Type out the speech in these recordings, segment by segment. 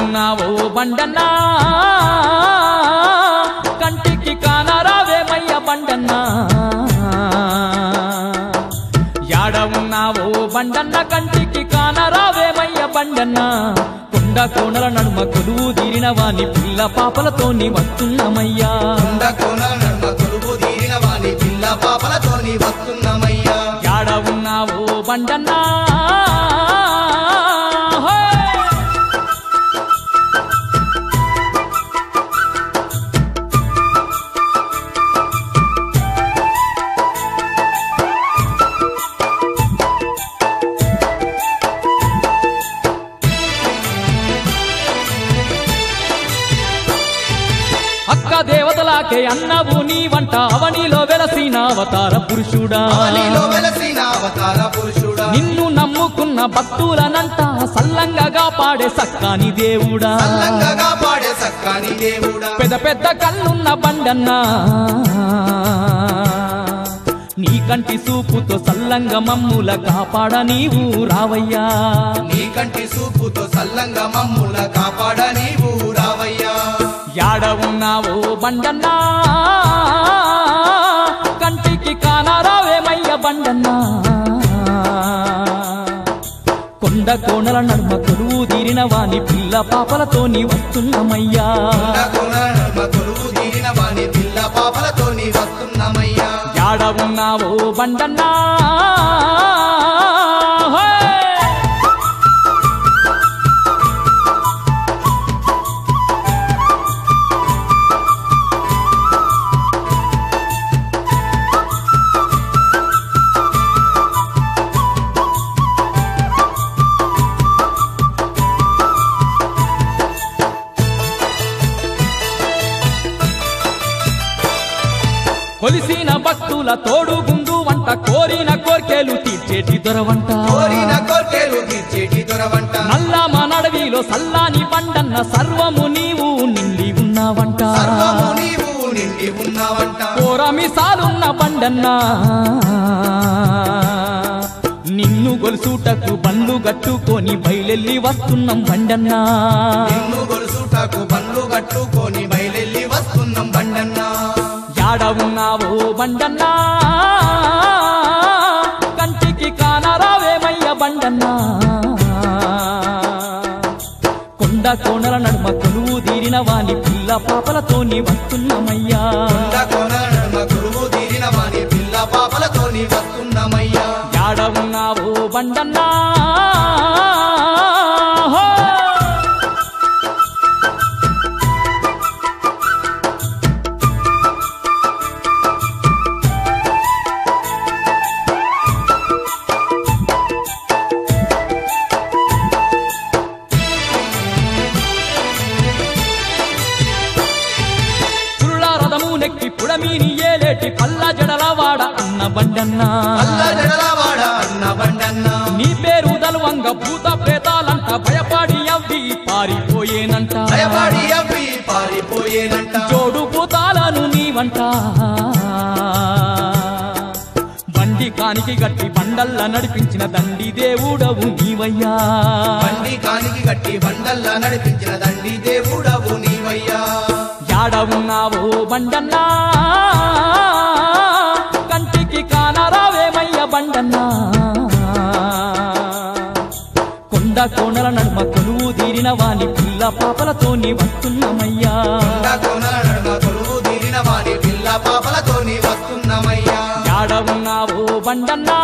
ఉన్నావో బండన్నా కంటికి కానరావేమయ్య బండన్నా యాడ ఉన్నావో బండన్న కంటికి కానరావేమయ్య బండన్నా కొండ కోనల నడుమ కొలువు తీరిన వాని పిల్ల పాపలతోని వస్తున్నామయ్యా కొండ కోనల నడుమ కొలువు తీరిన వాని పిల్ల పాపలతోని వస్తున్నామయ్యా యాడ ఉన్నావో బండన్నా దేవతలాకే అన్నవు నీ వంట అవనిలో వెలసిన అవతార పురుషుడా నిన్ను నమ్ముకున్న భక్తులనంట సల్లంగా పాడే సక్కాని దేవుడా పెద్ద పెద్ద కళ్ళున్న బండన్నా నీ కంటి చూపుతో సల్లంగా మమ్ముల కాపాడ నీవు రావయ్యా నీ కంటి చూపుతో సల్లంగా మమ్ముల కాపాడ నీవు రావయ్యా యాడ ఉన్నావో బండన్నా కంటికి కానరావేమయ్య బండన్నా కొండ కోనల నడుమ కొలువు తీరిన వాని పిల్ల పాపలతోని వస్తున్నామయ్యా యాడ ఉన్నావో బండన్నా కొలిసిన భక్తుల తోడు గుండు వంట కోరిన కోర్కెలు తీర్చేటి దొరవంట నల్లా మనడవిలో సల్లాని బండన్న సర్వము నీవు నిండి ఉన్నావంట కోరమిసాలున్న బండన్నా నిన్ను గొలుసుటకు బండ్లు గట్టుకొని బయలెల్లి వస్తున్నాం బండన్నా యాడ ఉన్నావో బండన్నా కంటికి కానరావేమయ్య బండన్నా కొండ కోనల నడుమ కొలువు తీరిన వాని పిల్ల పాపలతోని వస్తున్నామయ్యా యాడ ఉన్నావో బండన్నా నెక్కి పుడమీని ఏలేటి పల్ల జడలవాడ అన్న బండన్నా నీ పేరు దల్వంగ భూత ప్రేతాలంట భయపడి అవ్వి పారిపోయేనంట జోడు భూతాలను నీవంట బండి కానికి గట్టి బండల్లా నడిపించిన దండి దేవుడవు నీవయ్యా యాడ ఉన్నావో బండన్నా కంటికి కానరావేమయ్య బండన్నా కొండ కోనల నడుమ కొలువు తీరిన వాని పిల్ల పాపలతోని వస్తున్నామయ్యా యాడ ఉన్నావో బండన్నా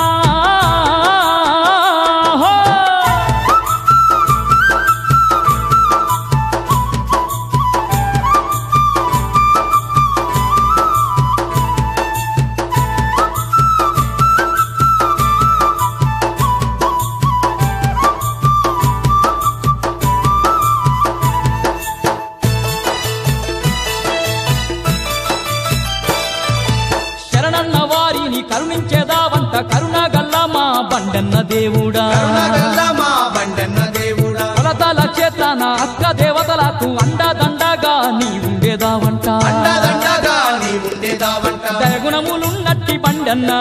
కరుణించేదావంట కరుణగల్ల మా బండన్న దేవుడా కరుణగల్ల మా బండన్న దేవుడా కొలతల చేతన అక్క దేవతలకు అండదండగా నీ ఉండేదావంట అండదండగా నీ ఉండేదావంట దయగుణములున్నట్టి బండన్న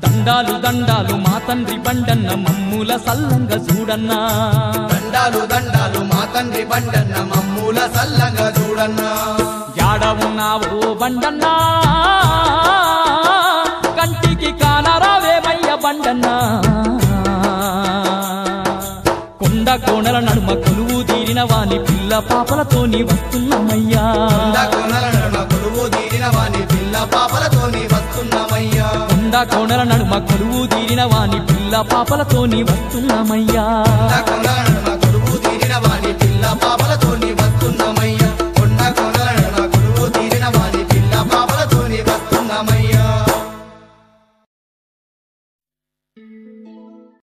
దండాలు దండాలు మా తండ్రి బండన్న మమ్ముల సల్లంగా చూడన్నా దండాలు దండాలు మా తండ్రి బండన్న మమ్ముల సల్లంగా చూడన్నా యాడ ఉన్నావో బండన్నా కంటికి కానరావేమయ్య బండన్నా కొండ కోణల నడుమ కొలువు తీరిన వాని పిల్ల పాపలతోని వస్తున్నామయ్యా కోనల నడుమ కొలువు తీరిన వాని పిల్ల పాపలతోని వస్తున్నామయ్యా కొండ కోణల నడుమ కొలువు తీరిన వాని పిల్ల పాపలతోని వస్తున్నామయ్యా కోనల నడుమ కొలువు తీరిన వాని పిల్ల పాపలతో